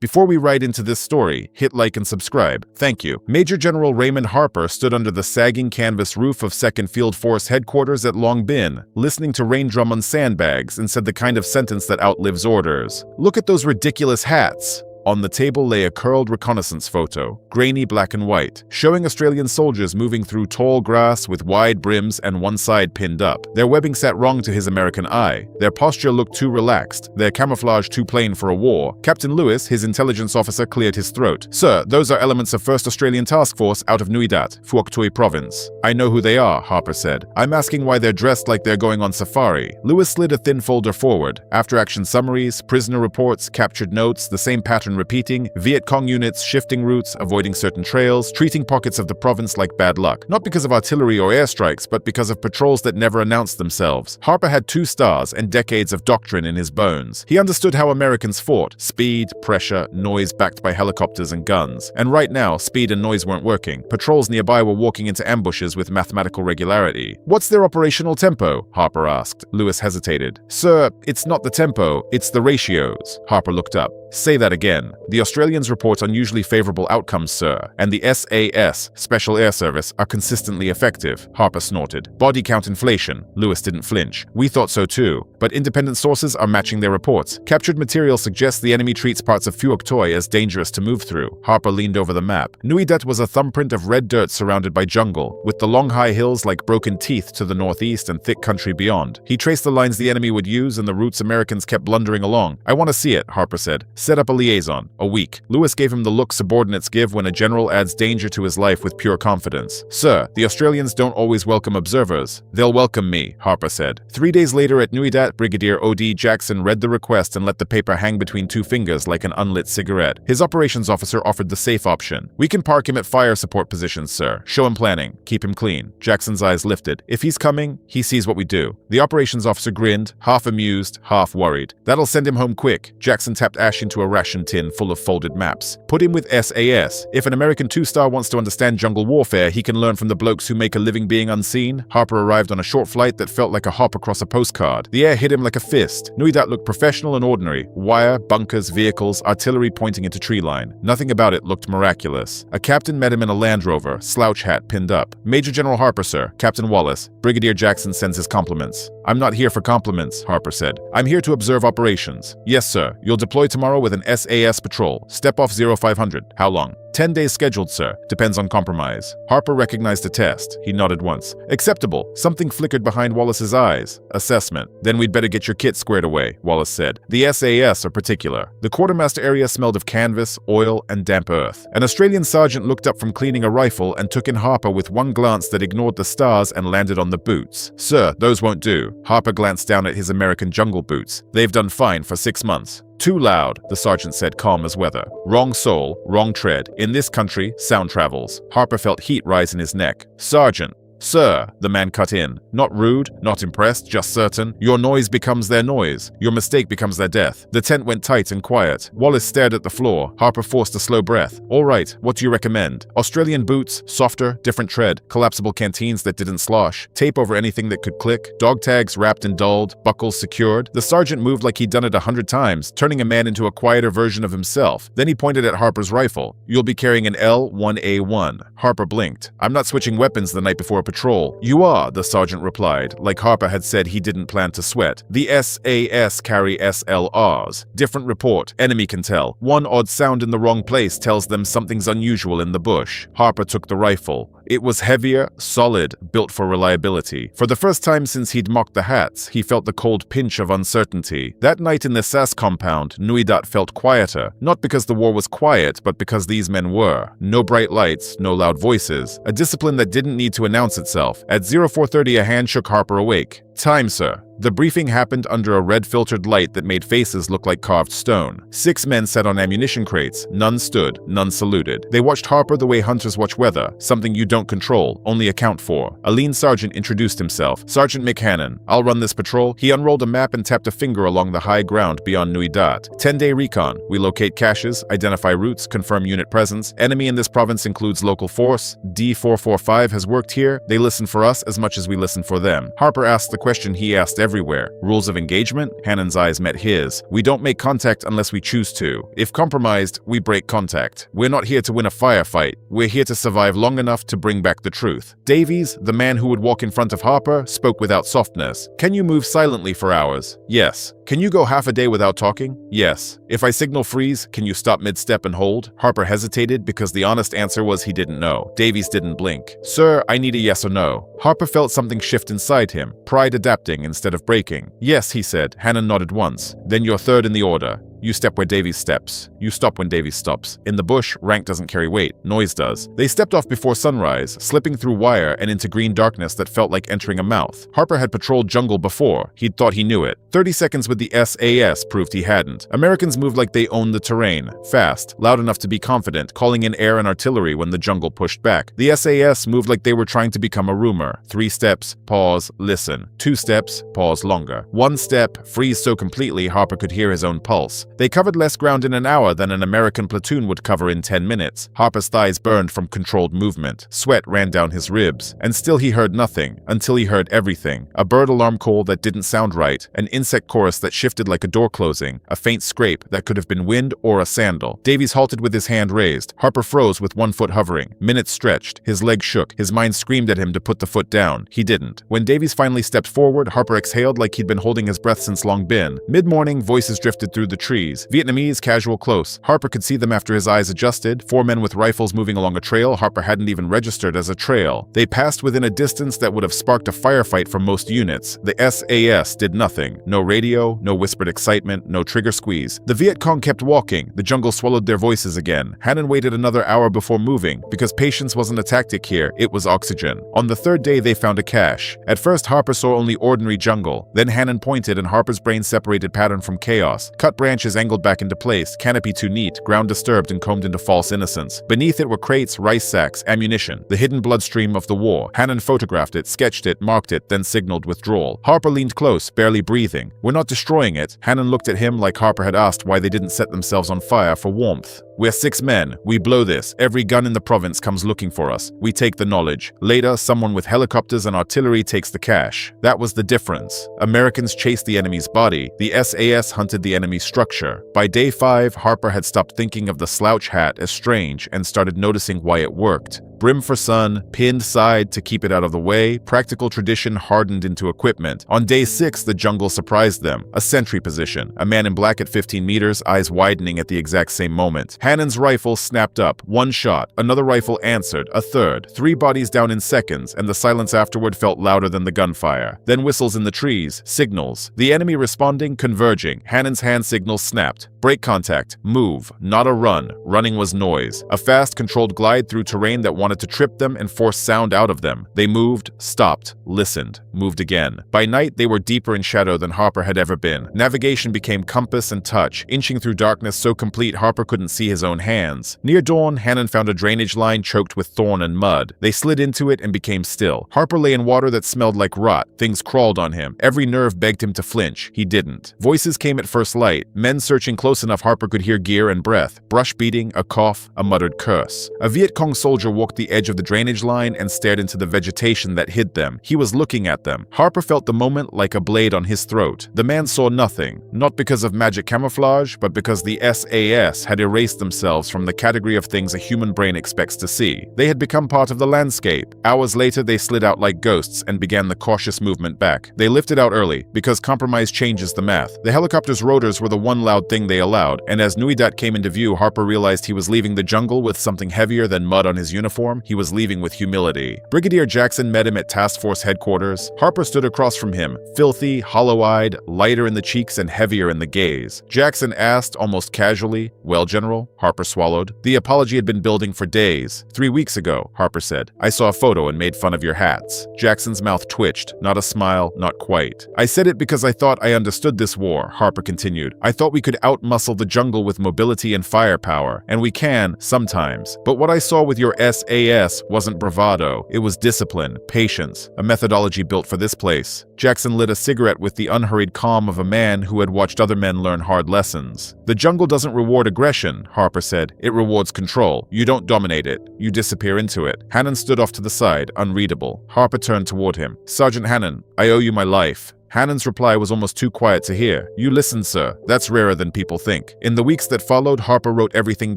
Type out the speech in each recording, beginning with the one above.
Before we ride into this story, hit like and subscribe. Thank you. Major General Raymond Harper stood under the sagging canvas roof of 2nd Field Force headquarters at Long Binh, listening to rain drum on sandbags, and said the kind of sentence that outlives orders. "Look at those ridiculous hats." On the table lay a curled reconnaissance photo, grainy black and white, showing Australian soldiers moving through tall grass with wide brims and one side pinned up. Their webbing sat wrong to his American eye. Their posture looked too relaxed, their camouflage too plain for a war. Captain Lewis, his intelligence officer, cleared his throat. "Sir, those are elements of 1st Australian Task Force out of Nui Dat, Phuoc Tuy Province." "I know who they are," Harper said. "I'm asking why they're dressed like they're going on safari." Lewis slid a thin folder forward. After-action summaries, prisoner reports, captured notes, the same pattern repeating, Viet Cong units shifting routes, avoiding certain trails, treating pockets of the province like bad luck. Not because of artillery or airstrikes, but because of patrols that never announced themselves. Harper had 2 stars and decades of doctrine in his bones. He understood how Americans fought: speed, pressure, noise backed by helicopters and guns. And right now, speed and noise weren't working. Patrols nearby were walking into ambushes with mathematical regularity. "What's their operational tempo?" Harper asked. Lewis hesitated. "Sir, it's not the tempo, it's the ratios." Harper looked up. "Say that again." "The Australians report unusually favorable outcomes, sir, and the SAS, Special Air Service, are consistently effective." Harper snorted. "Body count inflation." Lewis didn't flinch. "We thought so too, but independent sources are matching their reports. Captured material suggests the enemy treats parts of Phuoc Tuy as dangerous to move through." Harper leaned over the map. Nui Dat was a thumbprint of red dirt surrounded by jungle, with the long high hills like broken teeth to the northeast and thick country beyond. He traced the lines the enemy would use and the routes Americans kept blundering along. "I want to see it," Harper said. "Set up a liaison." A week. Lewis gave him the look subordinates give when a general adds danger to his life with pure confidence. "Sir, the Australians don't always welcome observers." "They'll welcome me," Harper said. 3 days later at Nui Dat, Brigadier O.D. Jackson read the request and let the paper hang between 2 fingers like an unlit cigarette. His operations officer offered the safe option. "We can park him at fire support positions, sir. Show him planning. Keep him clean." Jackson's eyes lifted. "If he's coming, he sees what we do." The operations officer grinned, half amused, half worried. "That'll send him home quick." Jackson tapped ash into a ration tin full of folded maps. "Put him with SAS. If an American 2-star wants to understand jungle warfare, he can learn from the blokes who make a living being unseen." Harper arrived on a short flight that felt like a hop across a postcard. The air hit him like a fist. Nui Dat looked professional and ordinary. Wire, bunkers, vehicles, artillery pointing into tree line. Nothing about it looked miraculous. A captain met him in a Land Rover, slouch hat pinned up. "Major General Harper, sir. Captain Wallace. Brigadier Jackson sends his compliments." "I'm not here for compliments," Harper said. "I'm here to observe operations." "Yes, sir. You'll deploy tomorrow with an SAS patrol. Step off 0500. How long?" 10 days scheduled, sir. Depends on compromise." Harper recognized a test. He nodded once. "Acceptable." Something flickered behind Wallace's eyes. "Assessment. Then we'd better get your kit squared away," Wallace said. "The SAS are particular." The quartermaster area smelled of canvas, oil, and damp earth. An Australian sergeant looked up from cleaning a rifle and took in Harper with one glance that ignored the stars and landed on the boots. "Sir, those won't do." Harper glanced down at his American jungle boots. "They've done fine for 6 months." "Too loud," the sergeant said, calm as weather. "Wrong sole, wrong tread. In this country, sound travels." Harper felt heat rise in his neck. "Sergeant." "Sir," the man cut in. Not rude, not impressed, just certain. "Your noise becomes their noise. Your mistake becomes their death." The tent went tight and quiet. Wallace stared at the floor. Harper forced a slow breath. "All right, what do you recommend?" "Australian boots, softer, different tread, collapsible canteens that didn't slosh, tape over anything that could click, dog tags wrapped and dulled, buckles secured." The sergeant moved like he'd done it 100 times, turning a man into a quieter version of himself. Then he pointed at Harper's rifle. "You'll be carrying an L1A1. Harper blinked. "I'm not switching weapons the night before a patrol." "You are," the sergeant replied, like Harper had said he didn't plan to sweat. "The SAS carry SLRs. Different report. Enemy can tell. One odd sound in the wrong place tells them something's unusual in the bush." Harper took the rifle. It was heavier, solid, built for reliability. For the first time since he'd mocked the hats, he felt the cold pinch of uncertainty. That night in the SAS compound, Nui Dat felt quieter. Not because the war was quiet, but because these men were. No bright lights, no loud voices. A discipline that didn't need to announce itself. At 0430, a hand shook Harper awake. "Time, sir." The briefing happened under a red-filtered light that made faces look like carved stone. 6 men sat on ammunition crates. None stood, none saluted. They watched Harper the way hunters watch weather, something you don't control, only account for. A lean sergeant introduced himself. "Sergeant McHannon. I'll run this patrol." He unrolled a map and tapped a finger along the high ground beyond Nui Dat. 10-day recon. We locate caches, identify routes, confirm unit presence. Enemy in this province includes local force. D445 has worked here. They listen for us as much as we listen for them. Harper asked the question he asked everywhere. Rules of engagement? Hannon's eyes met his. We don't make contact unless we choose to. If compromised, we break contact. We're not here to win a firefight. We're here to survive long enough to bring back the truth. Davies, the man who would walk in front of Harper, spoke without softness. Can you move silently for hours? Yes. Can you go half a day without talking? Yes. If I signal freeze, can you stop mid-step and hold? Harper hesitated because the honest answer was he didn't know. Davies didn't blink. Sir, I need a yes or no. Harper felt something shift inside him, pride adapting instead of breaking. Yes, he said. Hannon nodded once. Then you're third in the order. You step where Davies steps. You stop when Davies stops. In the bush, rank doesn't carry weight. Noise does. They stepped off before sunrise, slipping through wire and into green darkness that felt like entering a mouth. Harper had patrolled jungle before. He'd thought he knew it. 30 seconds with the SAS proved he hadn't. Americans moved like they owned the terrain. Fast, loud enough to be confident, calling in air and artillery when the jungle pushed back. The SAS moved like they were trying to become a rumor. 3 steps, pause, listen. 2 steps, pause longer. 1 step, freeze so completely Harper could hear his own pulse. They covered less ground in an hour than an American platoon would cover in 10 minutes. Harper's thighs burned from controlled movement. Sweat ran down his ribs. And still he heard nothing, until he heard everything. A bird alarm call that didn't sound right, an insect chorus that shifted like a door closing, a faint scrape that could have been wind or a sandal. Davies halted with his hand raised. Harper froze with 1 foot hovering. Minutes stretched. His leg shook. His mind screamed at him to put the foot down. He didn't. When Davies finally stepped forward, Harper exhaled like he'd been holding his breath since Long Binh. Mid-morning, voices drifted through the trees. Vietnamese, casual, close. Harper could see them after his eyes adjusted. 4 men with rifles moving along a trail Harper hadn't even registered as a trail. They passed within a distance that would have sparked a firefight from most units. The SAS did nothing. No radio, no whispered excitement, no trigger squeeze. The Viet Cong kept walking. The jungle swallowed their voices again. Hannon waited another hour before moving, because patience wasn't a tactic here, it was oxygen. On the 3rd day, they found a cache. At first, Harper saw only ordinary jungle. Then Hannon pointed and Harper's brain separated pattern from chaos. Cut branches angled back into place, canopy too neat, ground disturbed and combed into false innocence. Beneath it were crates, rice sacks, ammunition, the hidden bloodstream of the war. Hannon photographed it, sketched it, marked it, then signaled withdrawal. Harper leaned close, barely breathing. We're not destroying it. Hannon looked at him like Harper had asked why they didn't set themselves on fire for warmth. We're 6 men. We blow this. Every gun in the province comes looking for us. We take the knowledge. Later, someone with helicopters and artillery takes the cash. That was the difference. Americans chased the enemy's body. The SAS hunted the enemy's structure. By day 5, Harper had stopped thinking of the slouch hat as strange and started noticing why it worked. Brim for sun, pinned side to keep it out of the way, practical tradition hardened into equipment. On day 6, the jungle surprised them. A sentry position. A man in black at 15 meters, eyes widening at the exact same moment. Hannon's rifle snapped up. 1 shot. Another rifle answered. A third. 3 bodies down in seconds, and the silence afterward felt louder than the gunfire. Then whistles in the trees. Signals. The enemy responding, converging. Hannon's hand signal snapped. Break contact. Move. Not a run. Running was noise. A fast, controlled glide through terrain that wanted to trip them and force sound out of them. They moved, stopped, listened, moved again. By night, they were deeper in shadow than Harper had ever been. Navigation became compass and touch, inching through darkness so complete Harper couldn't see his own hands. Near dawn, Hannon found a drainage line choked with thorn and mud. They slid into it and became still. Harper lay in water that smelled like rot. Things crawled on him. Every nerve begged him to flinch. He didn't. Voices came at first light. Men searching close enough Harper could hear gear and breath. Brush beating, a cough, a muttered curse. A Viet Cong soldier walked the edge of the drainage line and stared into the vegetation that hid them. He was looking at them. Harper felt the moment like a blade on his throat. The man saw nothing, not because of magic camouflage, but because the SAS had erased themselves from the category of things a human brain expects to see. They had become part of the landscape. Hours later, they slid out like ghosts and began the cautious movement back. They lifted out early, because compromise changes the math. The helicopter's rotors were the one loud thing they allowed, and as Nuidat came into view, Harper realized he was leaving the jungle with something heavier than mud on his uniform. He was leaving with humility. Brigadier Jackson met him at task force headquarters. Harper stood across from him, filthy, hollow-eyed, lighter in the cheeks and heavier in the gaze. Jackson asked, almost casually, "Well, General?" Harper swallowed. The apology had been building for days. 3 weeks ago, Harper said, "I saw a photo and made fun of your hats." Jackson's mouth twitched. Not a smile, not quite. "I said it because I thought I understood this war," Harper continued. "I thought we could outmuscle muscle the jungle with mobility and firepower, and we can, sometimes. But what I saw with your SAS wasn't bravado. It was discipline, patience, a methodology built for this place. Jackson lit a cigarette with the unhurried calm of a man who had watched other men learn hard lessons. The jungle doesn't reward aggression, Harper said. It rewards control. You don't dominate it. You disappear into it. Hannon stood off to the side, unreadable. Harper turned toward him. Sergeant Hannon, I owe you my life. Hannon's reply was almost too quiet to hear. You listened, sir. That's rarer than people think. In the weeks that followed, Harper wrote everything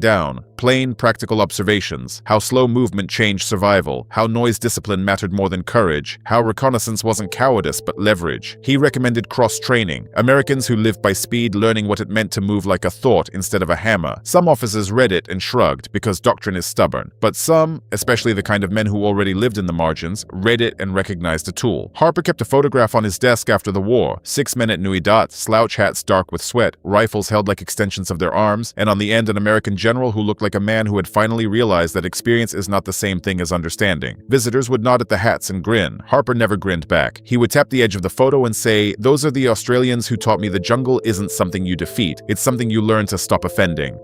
down. Plain, practical observations. How slow movement changed survival. How noise discipline mattered more than courage. How reconnaissance wasn't cowardice, but leverage. He recommended cross-training. Americans who lived by speed, learning what it meant to move like a thought instead of a hammer. Some officers read it and shrugged, because doctrine is stubborn. But some, especially the kind of men who already lived in the margins, read it and recognized a tool. Harper kept a photograph on his desk after the war. 6 men at Nui Dat, slouch hats dark with sweat, rifles held like extensions of their arms, and on the end an American general who looked like a man who had finally realized that experience is not the same thing as understanding. Visitors would nod at the hats and grin. Harper never grinned back. He would tap the edge of the photo and say, "Those are the Australians who taught me the jungle isn't something you defeat, it's something you learn to stop offending."